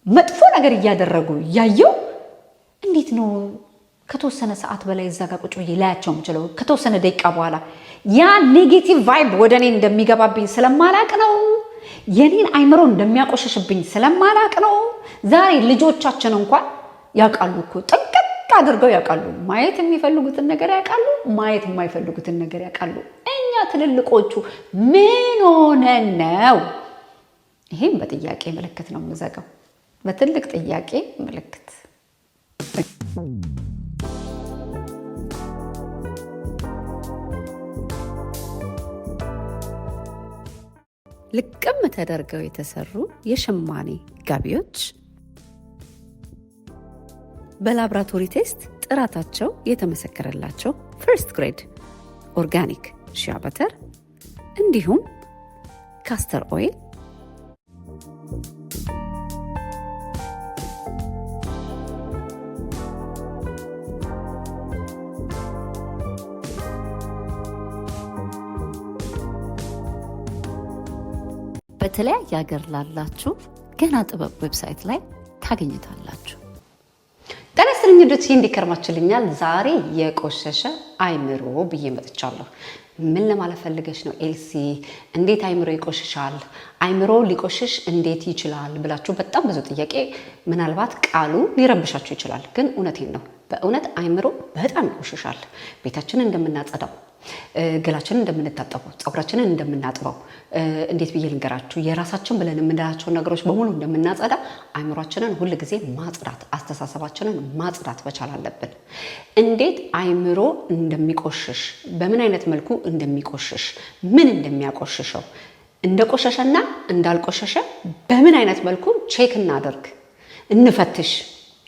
መጥፎ ነገር እያደረጉ ያየው እንዴት ነው ከተወሰነ ሰዓት በላይ እዛ ጋር ቁጭ ብዬ ላያቸው የምችለው? ከተወሰነ ደቂቃ በኋላ ያ ኔጌቲቭ ቫይብ ወደ እኔ እንደሚገባብኝ ስለማላቅ ነው። የኔን አይምሮ እንደሚያቆሽሽብኝ ስለማላቅ ነው። ዛሬ ልጆቻችን እንኳን ያውቃሉ እኮ ጥንቅቅ አድርገው ያውቃሉ። ማየት የሚፈልጉትን ነገር ያውቃሉ፣ ማየት የማይፈልጉትን ነገር ያውቃሉ። እኛ ትልልቆቹ ምን ሆነን ነው? ይሄም በጥያቄ ምልክት ነው የምዘጋው፣ በትልቅ ጥያቄ ምልክት። ልቅም ተደርገው የተሰሩ የሸማኔ ጋቢዎች በላብራቶሪ ቴስት ጥራታቸው የተመሰከረላቸው ፈርስት ግሬድ ኦርጋኒክ ሺያ በተር እንዲሁም ካስተር ኦይል በተለያየ ሀገር ላላችሁ ገና ጥበብ ዌብሳይት ላይ ታገኙታላችሁ። ጤና ይስጥልኝ ወዳጆቼ፣ እንዲከርማችሁልኛል። ዛሬ የቆሸሸ አይምሮ ብዬ መጥቻለሁ። ምን ለማለት ፈልገሽ ነው ኤልሲ? እንዴት አይምሮ ይቆሽሻል? አይምሮ ሊቆሽሽ እንዴት ይችላል ብላችሁ በጣም ብዙ ጥያቄ፣ ምናልባት ቃሉ ሊረብሻችሁ ይችላል። ግን እውነቴን ነው። በእውነት አይምሮ በጣም ይቆሽሻል። ቤታችንን እንደምናጸዳው፣ ገላችንን እንደምንታጠበው፣ ፀጉራችንን እንደምናጥበው፣ እንዴት ብዬ ልንገራችሁ፣ የራሳችን ብለን የምንላቸው ነገሮች በሙሉ እንደምናጸዳ አይምሮአችንን ሁል ጊዜ ማጽዳት፣ አስተሳሰባችንን ማጽዳት መቻል አለብን። እንዴት አይምሮ እንደሚቆሽሽ፣ በምን አይነት መልኩ እንደሚቆሽሽ፣ ምን እንደሚያቆሽሸው፣ እንደቆሸሸና እንዳልቆሸሸ በምን አይነት መልኩ ቼክ እናደርግ፣ እንፈትሽ፣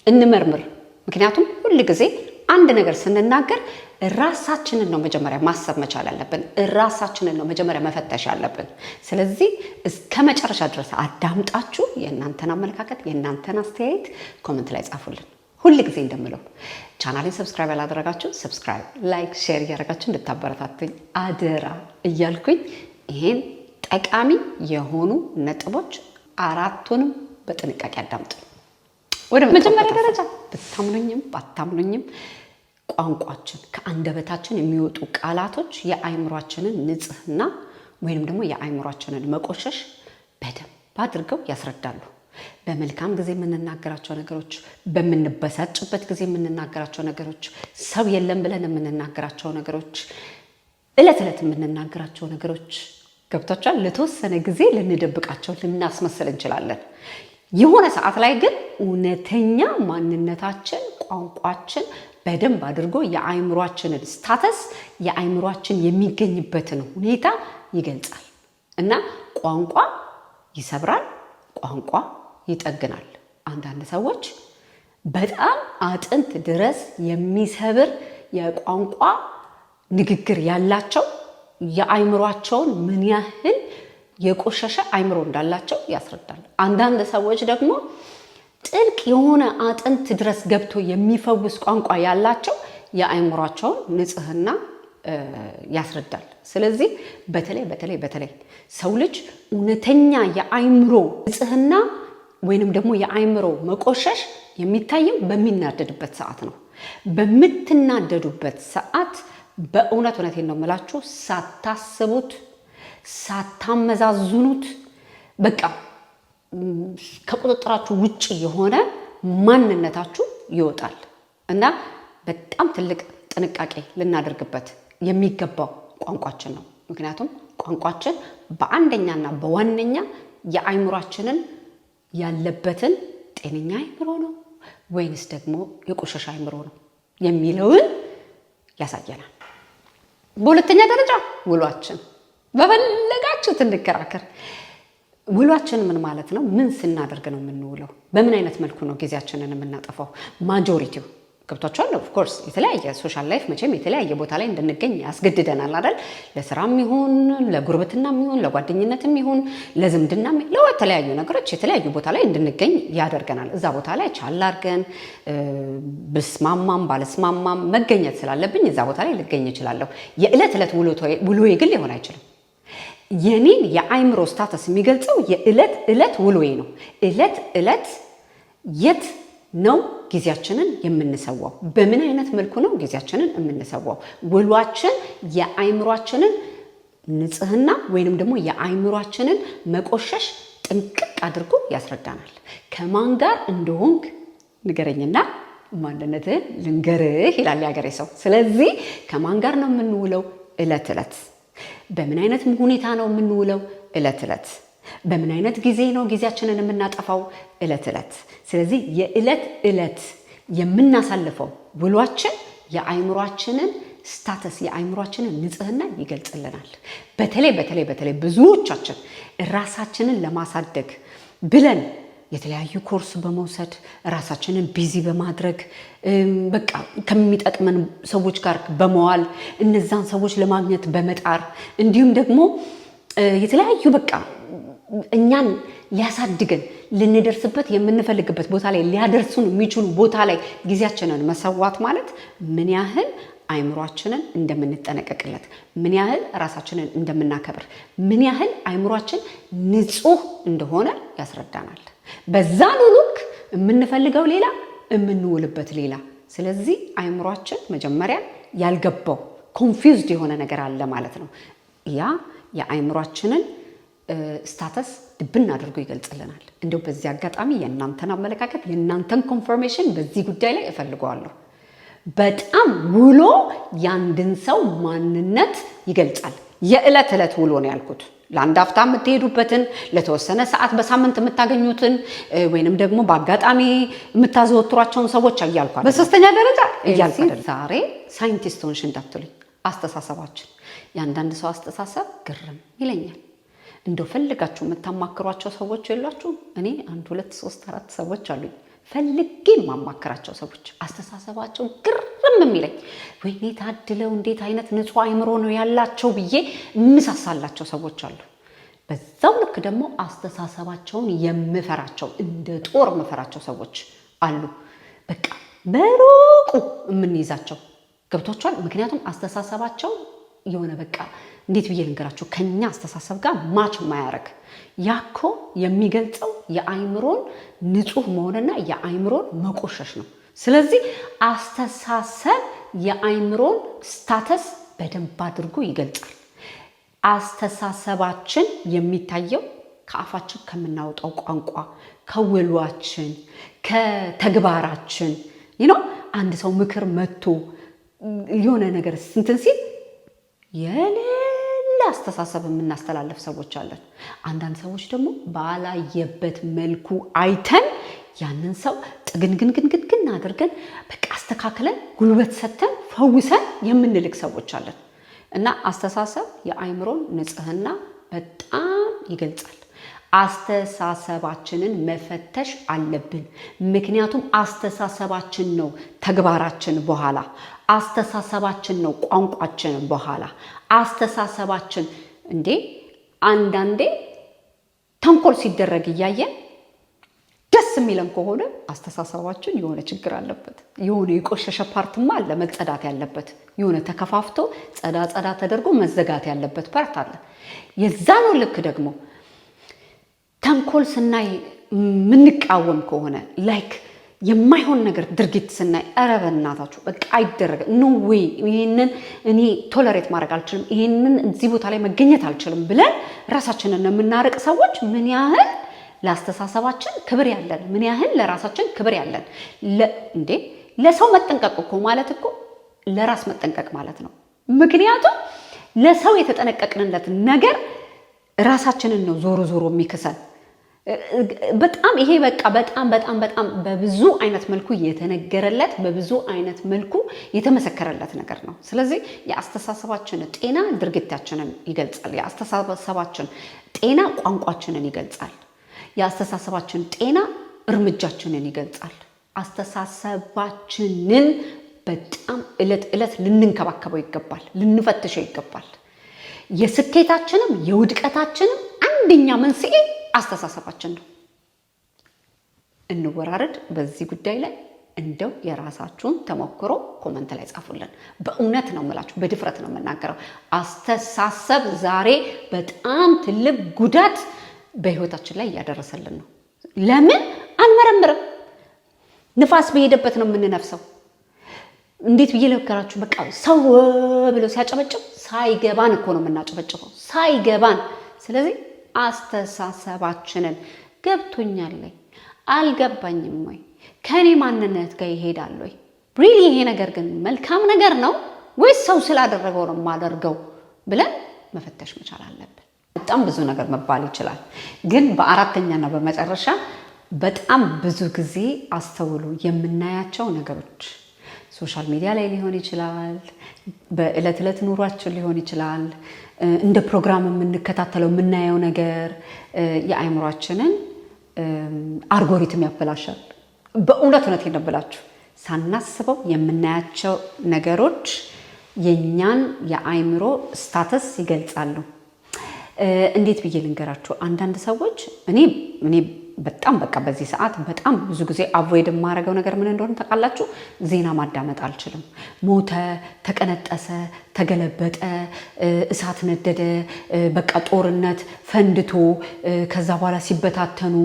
እንመርምር። ምክንያቱም ሁል ጊዜ አንድ ነገር ስንናገር ራሳችንን ነው መጀመሪያ ማሰብ መቻል ያለብን። ራሳችንን ነው መጀመሪያ መፈተሽ ያለብን። ስለዚህ እስከ መጨረሻ ድረስ አዳምጣችሁ የእናንተን አመለካከት፣ የእናንተን አስተያየት ኮሜንት ላይ ጻፉልን። ሁል ጊዜ እንደምለው ቻናሌን ሰብስክራይብ ያላደረጋችሁ ሰብስክራይብ፣ ላይክ፣ ሼር እያደረጋችሁ እንድታበረታቱኝ አደራ እያልኩኝ ይሄን ጠቃሚ የሆኑ ነጥቦች አራቱንም በጥንቃቄ አዳምጡ። ወደ መጀመሪያ ደረጃ ብታምኑኝም ባታምኑኝም ቋንቋችን፣ ከአንደበታችን የሚወጡ ቃላቶች የአይምሯችንን ንጽህና ወይንም ደግሞ የአይምሯችንን መቆሸሽ በደንብ አድርገው ያስረዳሉ። በመልካም ጊዜ የምንናገራቸው ነገሮች፣ በምንበሳጭበት ጊዜ የምንናገራቸው ነገሮች፣ ሰው የለም ብለን የምንናገራቸው ነገሮች፣ እለት እለት የምንናገራቸው ነገሮች ገብቷችኋል። ለተወሰነ ጊዜ ልንደብቃቸው፣ ልናስመስል እንችላለን። የሆነ ሰዓት ላይ ግን እውነተኛ ማንነታችን፣ ቋንቋችን በደንብ አድርጎ የአይምሯችንን ስታተስ፣ የአይምሯችን የሚገኝበትን ሁኔታ ይገልጻል። እና ቋንቋ ይሰብራል፣ ቋንቋ ይጠግናል። አንዳንድ ሰዎች በጣም አጥንት ድረስ የሚሰብር የቋንቋ ንግግር ያላቸው የአይምሯቸውን ምን ያህል የቆሸሸ አይምሮ እንዳላቸው ያስረዳል። አንዳንድ ሰዎች ደግሞ ጥልቅ የሆነ አጥንት ድረስ ገብቶ የሚፈውስ ቋንቋ ያላቸው የአይምሯቸውን ንጽህና ያስረዳል። ስለዚህ በተለይ ሰው ልጅ እውነተኛ የአይምሮ ንጽህና ወይንም ደግሞ የአይምሮ መቆሸሽ የሚታየው በሚናደድበት ሰዓት ነው። በምትናደዱበት ሰዓት እውነቴን ነው የምላችሁ፣ ሳታስቡት ሳታመዛዝኑት በቃ ከቁጥጥራችሁ ውጪ የሆነ ማንነታችሁ ይወጣል። እና በጣም ትልቅ ጥንቃቄ ልናደርግበት የሚገባው ቋንቋችን ነው። ምክንያቱም ቋንቋችን በአንደኛና በዋነኛ የአይምሯችንን ያለበትን ጤነኛ አይምሮ ነው ወይንስ ደግሞ የቆሸሸ አይምሮ ነው የሚለውን ያሳየናል። በሁለተኛ ደረጃ ውሏችን፣ በፈለጋችሁት እንከራከር። ውሏችን ምን ማለት ነው? ምን ስናደርግ ነው የምንውለው? በምን አይነት መልኩ ነው ጊዜያችንን የምናጠፋው? ማጆሪቲው ገብቷችኋል። ኦፍ ኮርስ የተለያየ ሶሻል ላይፍ መቼም የተለያየ ቦታ ላይ እንድንገኝ ያስገድደናል አይደል? ለስራም ይሁን ለጉርብትናም ይሁን ለጓደኝነትም ይሁን ለዝምድናም ለተለያዩ ነገሮች የተለያዩ ቦታ ላይ እንድንገኝ ያደርገናል። እዛ ቦታ ላይ ቻል አድርገን ብስማማም ባለስማማም መገኘት ስላለብኝ እዛ ቦታ ላይ ልገኝ እችላለሁ። የዕለት ዕለት ውሎዬ ግን ሊሆን አይችልም። የኔን የአይምሮ ስታተስ የሚገልጸው የዕለት ዕለት ውሎዬ ነው። ዕለት ዕለት የት ነው ጊዜያችንን የምንሰዋው? በምን አይነት መልኩ ነው ጊዜያችንን የምንሰዋው? ውሏችን የአይምሯችንን ንጽህና ወይንም ደግሞ የአይምሯችንን መቆሸሽ ጥንቅቅ አድርጎ ያስረዳናል። ከማን ጋር እንደሆንክ ንገረኝና ማንነትህን ልንገርህ ይላል ያገሬ ሰው። ስለዚህ ከማን ጋር ነው የምንውለው? እለት እለት። በምን አይነት ሁኔታ ነው የምንውለው? እለት እለት። በምን አይነት ጊዜ ነው ጊዜያችንን የምናጠፋው? እለት እለት። ስለዚህ የእለት እለት የምናሳልፈው ውሏችን የአይምሯችንን ስታተስ የአይምሯችንን ንጽህና ይገልጽልናል። በተለይ ብዙዎቻችን ራሳችንን ለማሳደግ ብለን የተለያዩ ኮርስ በመውሰድ ራሳችንን ቢዚ በማድረግ በቃ ከሚጠቅመን ሰዎች ጋር በመዋል እነዛን ሰዎች ለማግኘት በመጣር እንዲሁም ደግሞ የተለያዩ በቃ እኛን ሊያሳድገን ልንደርስበት የምንፈልግበት ቦታ ላይ ሊያደርሱን የሚችሉ ቦታ ላይ ጊዜያችንን መሰዋት ማለት ምን ያህል አይምሯችንን እንደምንጠነቀቅለት፣ ምን ያህል ራሳችንን እንደምናከብር፣ ምን ያህል አይምሯችን ንጹህ እንደሆነ ያስረዳናል። በዛን ልክ የምንፈልገው ሌላ የምንውልበት ሌላ። ስለዚህ አይምሯችን መጀመሪያ ያልገባው ኮንፊውዝድ የሆነ ነገር አለ ማለት ነው። ያ የአይምሯችንን ስታተስ ድብን አድርጎ ይገልጽልናል። እንደው በዚህ አጋጣሚ የእናንተን አመለካከት የእናንተን ኮንፈርሜሽን በዚህ ጉዳይ ላይ እፈልገዋለሁ። በጣም ውሎ ያንድን ሰው ማንነት ይገልጻል። የዕለት ዕለት ውሎ ነው ያልኩት። ለአንድ አፍታ የምትሄዱበትን ለተወሰነ ሰዓት በሳምንት የምታገኙትን ወይንም ደግሞ በአጋጣሚ የምታዘወትሯቸውን ሰዎች እያልኩ በሶስተኛ ደረጃ እያልኩ ዛሬ ሳይንቲስት ሆንሽ እንዳትሉኝ፣ አስተሳሰባችን የአንዳንድ ሰው አስተሳሰብ ግርም ይለኛል። እንደው ፈልጋችሁ የምታማክሯቸው ሰዎች የሏችሁ? እኔ 1 2 3 4 ሰዎች አሉኝ ፈልጌ የማማክራቸው ሰዎች አስተሳሰባቸው ግርም የሚለኝ፣ ወይኔ ታድለው እንዴት አይነት ንጹህ አይምሮ ነው ያላቸው ብዬ ምሳሳላቸው ሰዎች አሉ። በዛው ልክ ደግሞ አስተሳሰባቸውን የምፈራቸው እንደ ጦር የምፈራቸው ሰዎች አሉ። በቃ በሩቁ የምንይዛቸው ገብቷቸዋል። ምክንያቱም አስተሳሰባቸው የሆነ በቃ እንዴት ብዬ ልንገራችሁ ከኛ አስተሳሰብ ጋር ማች ማያረግ ያኮ የሚገልጸው የአይምሮን ንጹህ መሆንና የአይምሮን መቆሸሽ ነው። ስለዚህ አስተሳሰብ የአይምሮን ስታተስ በደንብ አድርጎ ይገልጻል። አስተሳሰባችን የሚታየው ከአፋችን ከምናወጣው ቋንቋ፣ ከውሏችን፣ ከተግባራችን አንድ ሰው ምክር መጥቶ የሆነ ነገር እንትን ሲል የሌላ አስተሳሰብ የምናስተላልፍ ሰዎች አለን። አንዳንድ ሰዎች ደግሞ ባላየበት መልኩ አይተን ያንን ሰው ጥግንግንግንግን አድርገን በቃ አስተካክለን ጉልበት ሰጥተን ፈውሰን የምንልክ ሰዎች አለን። እና አስተሳሰብ የአይምሮን ንጽህና በጣም ይገልጻል። አስተሳሰባችንን መፈተሽ አለብን። ምክንያቱም አስተሳሰባችን ነው ተግባራችን በኋላ፣ አስተሳሰባችን ነው ቋንቋችን በኋላ። አስተሳሰባችን አንዳንዴ ተንኮል ሲደረግ እያየን ደስ የሚለን ከሆነ አስተሳሰባችን የሆነ ችግር አለበት። የሆነ የቆሸሸ ፓርትማ አለ መጸዳት ያለበት። የሆነ ተከፋፍቶ ጸዳ ተደርጎ መዘጋት ያለበት ፓርት አለ። የዛኑ ልክ ደግሞ ተንኮል ስናይ ምንቃወም ከሆነ ላይክ የማይሆን ነገር ድርጊት ስናይ ኧረ በእናታችሁ በቃ አይደረግም፣ ኖ ዌይ፣ ይሄንን እኔ ቶለሬት ማድረግ አልችልም፣ ይሄንን እዚህ ቦታ ላይ መገኘት አልችልም ብለን ራሳችንን የምናርቅ ሰዎች ምን ያህል ለአስተሳሰባችን ክብር ያለን፣ ምን ያህል ለራሳችን ክብር ያለን። ለሰው መጠንቀቅ እኮ ማለት እኮ ለራስ መጠንቀቅ ማለት ነው። ምክንያቱም ለሰው የተጠነቀቅንለት ነገር ራሳችንን ነው ዞሮ የሚክሰን። በጣም ይሄ በቃ በጣም በብዙ አይነት መልኩ የተነገረለት በብዙ አይነት መልኩ የተመሰከረለት ነገር ነው። ስለዚህ የአስተሳሰባችን ጤና ድርጊታችንን ይገልጻል። የአስተሳሰባችን ጤና ቋንቋችንን ይገልጻል። የአስተሳሰባችን ጤና እርምጃችንን ይገልጻል። አስተሳሰባችንን በጣም ዕለት ልንንከባከበው ይገባል፣ ልንፈትሸው ይገባል። የስኬታችንም የውድቀታችንም አንደኛ መንስኤ አስተሳሰባችን ነው። እንወራረድ በዚህ ጉዳይ ላይ እንደው የራሳችሁን ተሞክሮ ኮመንት ላይ ጻፉልን። በእውነት ነው የምላችሁ፣ በድፍረት ነው የምናገረው። አስተሳሰብ ዛሬ በጣም ትልቅ ጉዳት በህይወታችን ላይ እያደረሰልን ነው። ለምን አንመረምርም? ንፋስ በሄደበት ነው የምንነፍሰው። እንዴት ብዬ ልከራችሁ? በቃ ሰው ብሎ ሲያጨበጭብ ሳይገባን እኮ ነው የምናጨበጭበው፣ ሳይገባን። ስለዚህ አስተሳሰባችንን ገብቶኛል ወይ አልገባኝም ወይ ከኔ ማንነት ጋር ይሄዳል ወይ ሪሊ ይሄ ነገር ግን መልካም ነገር ነው ወይስ ሰው ስላደረገው ነው የማደርገው ብለን መፈተሽ መቻል አለብን። በጣም ብዙ ነገር መባል ይችላል፣ ግን በአራተኛና በመጨረሻ በጣም ብዙ ጊዜ አስተውሉ የምናያቸው ነገሮች ሶሻል ሚዲያ ላይ ሊሆን ይችላል፣ በዕለት ዕለት ኑሯችን ሊሆን ይችላል፣ እንደ ፕሮግራም የምንከታተለው የምናየው ነገር የአእምሯችንን አልጎሪትም ያበላሻል። በእውነት ይነብላችሁ ሳናስበው የምናያቸው ነገሮች የኛን የአእምሮ ስታተስ ይገልጻሉ። እንዴት ብዬ ልንገራችሁ? አንዳንድ ሰዎች እኔ በጣም በቃ በዚህ ሰዓት በጣም ብዙ ጊዜ አቮይድ የማደርገው ነገር ምን እንደሆነ ታውቃላችሁ? ዜና ማዳመጥ አልችልም። ሞተ፣ ተቀነጠሰ፣ ተገለበጠ፣ እሳት ነደደ፣ በቃ ጦርነት ፈንድቶ ከዛ በኋላ ሲበታተኑ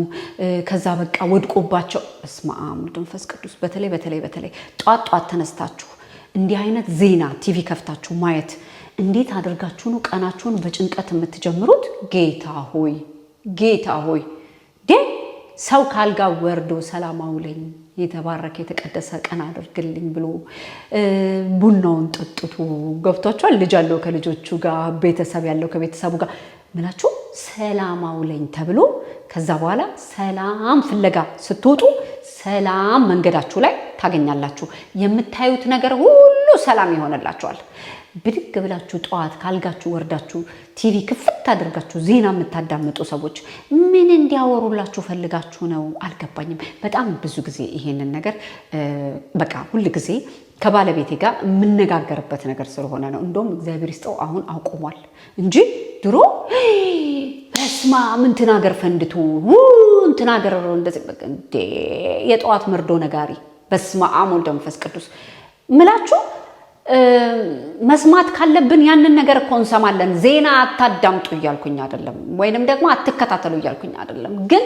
ከዛ በቃ ወድቆባቸው በስመ አብ ወወልድ ወመንፈስ ቅዱስ። በተለይ ጧት ተነስታችሁ እንዲህ አይነት ዜና ቲቪ ከፍታችሁ ማየት እንዴት አድርጋችሁ ነው ቀናችሁን በጭንቀት የምትጀምሩት? ጌታ ሆይ ሰው ካልጋ ወርዶ ሰላም አውለኝ፣ የተባረከ የተቀደሰ ቀን አድርግልኝ ብሎ ቡናውን ጠጥቶ ገብቷችኋል። ልጅ ያለው ከልጆቹ ጋር፣ ቤተሰብ ያለው ከቤተሰቡ ጋር ምናችሁ ሰላም አውለኝ ተብሎ ከዛ በኋላ ሰላም ፍለጋ ስትወጡ ሰላም መንገዳችሁ ላይ ታገኛላችሁ። የምታዩት ነገር ሁሉ ሰላም ይሆንላችኋል። ብድግ ብላችሁ ጠዋት ካልጋችሁ ወርዳችሁ ቲቪ ክፍት አድርጋችሁ ዜና የምታዳምጡ ሰዎች ምን እንዲያወሩላችሁ ፈልጋችሁ ነው? አልገባኝም። በጣም ብዙ ጊዜ ይሄንን ነገር በቃ ሁል ጊዜ ከባለቤቴ ጋር የምነጋገርበት ነገር ስለሆነ ነው። እንደውም እግዚአብሔር ይስጠው አሁን አቁሟል እንጂ ድሮ በስማ እንትን ሀገር ፈንድቶ እንትን ሀገር እንደዚህ የጠዋት መርዶ ነጋሪ በስመ አብ ወወልድ ወመንፈስ ቅዱስ ምላችሁ መስማት ካለብን ያንን ነገር እኮ እንሰማለን። ዜና አታዳምጡ እያልኩኝ አይደለም፣ ወይንም ደግሞ አትከታተሉ እያልኩኝ አይደለም። ግን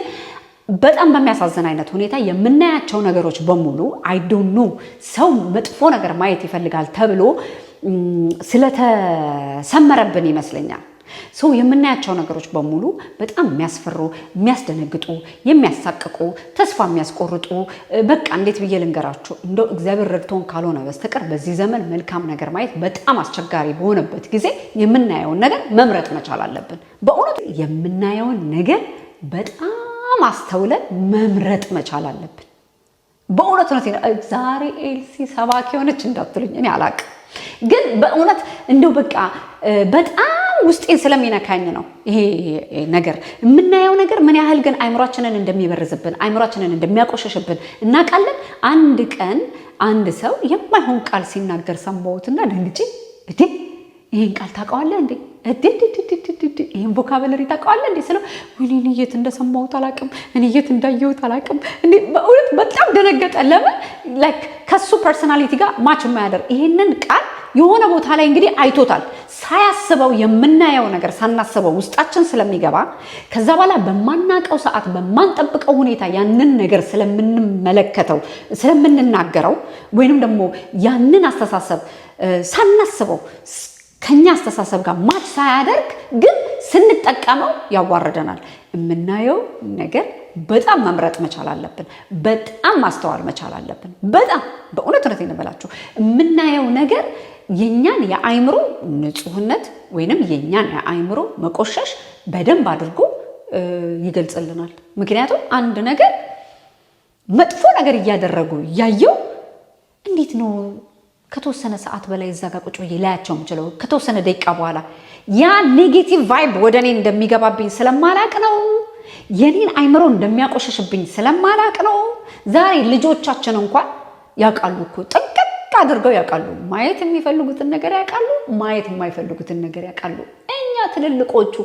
በጣም በሚያሳዝን አይነት ሁኔታ የምናያቸው ነገሮች በሙሉ አይ ዶንት ኖ ሰው መጥፎ ነገር ማየት ይፈልጋል ተብሎ ስለተሰመረብን ይመስለኛል። ሰው የምናያቸው ነገሮች በሙሉ በጣም የሚያስፈሩ፣ የሚያስደነግጡ፣ የሚያሳቅቁ፣ ተስፋ የሚያስቆርጡ በቃ እንዴት ብዬ ልንገራችሁ? እንደው እግዚአብሔር ረድቶን ካልሆነ በስተቀር በዚህ ዘመን መልካም ነገር ማየት በጣም አስቸጋሪ በሆነበት ጊዜ የምናየውን ነገር መምረጥ መቻል አለብን። በእውነት የምናየውን ነገር በጣም አስተውለን መምረጥ መቻል አለብን። በእውነት ዛሬ ኤልሲ ሰባኪ ሆነች እንዳትሉኝ እኔ አላቅም፣ ግን በእውነት እንደው በቃ በጣም ውስጤን ስለሚነካኝ ነው ይሄ ነገር። የምናየው ነገር ምን ያህል ግን አይምሯችንን እንደሚበርዝብን፣ አይምሯችንን እንደሚያቆሸሽብን እናውቃለን። አንድ ቀን አንድ ሰው የማይሆን ቃል ሲናገር ሰማሁትና ደንግጬ ይሄን ቃል ታውቀዋለህ እንዴ? ይሄን ቮካብለሪ ታውቀዋለህ እንዴ ስለው እኔ የት እንደሰማሁት አላውቅም፣ እኔ የት እንዳየሁት አላውቅም። በእውነት በጣም ደነገጠ። ለምን ላይክ ከሱ ፐርሰናሊቲ ጋር ማች የማያደርግ ይሄንን ቃል የሆነ ቦታ ላይ እንግዲህ አይቶታል። ሳያስበው የምናየው ነገር ሳናስበው ውስጣችን ስለሚገባ ከዛ በኋላ በማናቀው ሰዓት በማንጠብቀው ሁኔታ ያንን ነገር ስለምንመለከተው ስለምንናገረው ወይንም ደግሞ ያንን አስተሳሰብ ሳናስበው ከኛ አስተሳሰብ ጋር ማች ሳያደርግ ግን ስንጠቀመው ያዋርደናል። የምናየው ነገር በጣም መምረጥ መቻል አለብን። በጣም ማስተዋል መቻል አለብን። በጣም በእውነት እንበላችሁ የምናየው ነገር የኛን የአእምሮ ንጹህነት ወይንም የኛን የአእምሮ መቆሸሽ በደንብ አድርጎ ይገልጽልናል። ምክንያቱም አንድ ነገር መጥፎ ነገር እያደረጉ ያየው እንዴት ነው ከተወሰነ ሰዓት በላይ እዛ ጋር ቁጭ ብዬ ላያቸው የምችለው? ከተወሰነ ደቂቃ በኋላ ያ ኔጌቲቭ ቫይብ ወደ እኔ እንደሚገባብኝ ስለማላቅ ነው። የኔን አእምሮ እንደሚያቆሸሽብኝ ስለማላቅ ነው። ዛሬ ልጆቻችን እንኳን ያውቃሉ እኮ ጥንቅቅ አድርገው ያውቃሉ። ማየት የሚፈልጉትን ነገር ያውቃሉ፣ ማየት የማይፈልጉትን ነገር ያውቃሉ። እኛ ትልልቆቹ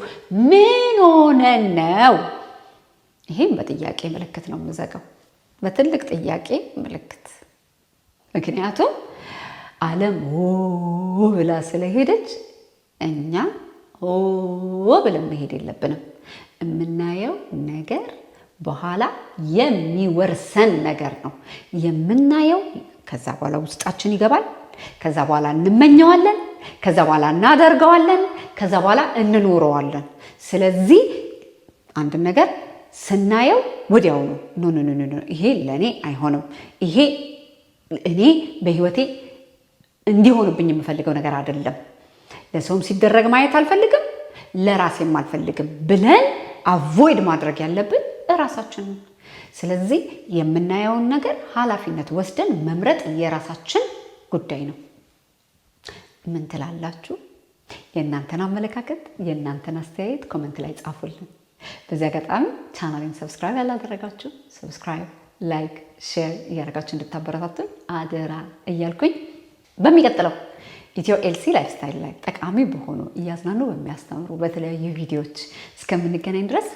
ምን ሆነን ነው? ይሄም በጥያቄ ምልክት ነው የምዘጋው፣ በትልቅ ጥያቄ ምልክት። ምክንያቱም ዓለም ብላ ስለሄደች እኛ ብለን መሄድ የለብንም። የምናየው ነገር በኋላ የሚወርሰን ነገር ነው የምናየው። ከዛ በኋላ ውስጣችን ይገባል። ከዛ በኋላ እንመኘዋለን። ከዛ በኋላ እናደርገዋለን። ከዛ በኋላ እንኖረዋለን። ስለዚህ አንድ ነገር ስናየው ወዲያው ነው ኖ ይሄ ለኔ አይሆንም፣ ይሄ እኔ በህይወቴ እንዲሆንብኝ የምፈልገው ነገር አይደለም፣ ለሰውም ሲደረግ ማየት አልፈልግም፣ ለራሴም አልፈልግም ብለን አቮይድ ማድረግ ያለብን ራሳችንን። ስለዚህ የምናየውን ነገር ኃላፊነት ወስደን መምረጥ የራሳችን ጉዳይ ነው። ምን ትላላችሁ? የእናንተን አመለካከት የእናንተን አስተያየት ኮሜንት ላይ ጻፉልን። በዚህ አጋጣሚ ቻናሌን ሰብስክራይብ ያላደረጋችሁ ሰብስክራይብ፣ ላይክ፣ ሼር እያደረጋችሁ እንድታበረታቱን አደራ እያልኩኝ በሚቀጥለው ኢትዮ ኤልሲ ላይፍ ስታይል ላይ ጠቃሚ በሆኑ እያዝናኑ በሚያስተምሩ በተለያዩ ቪዲዮዎች እስከምንገናኝ ድረስ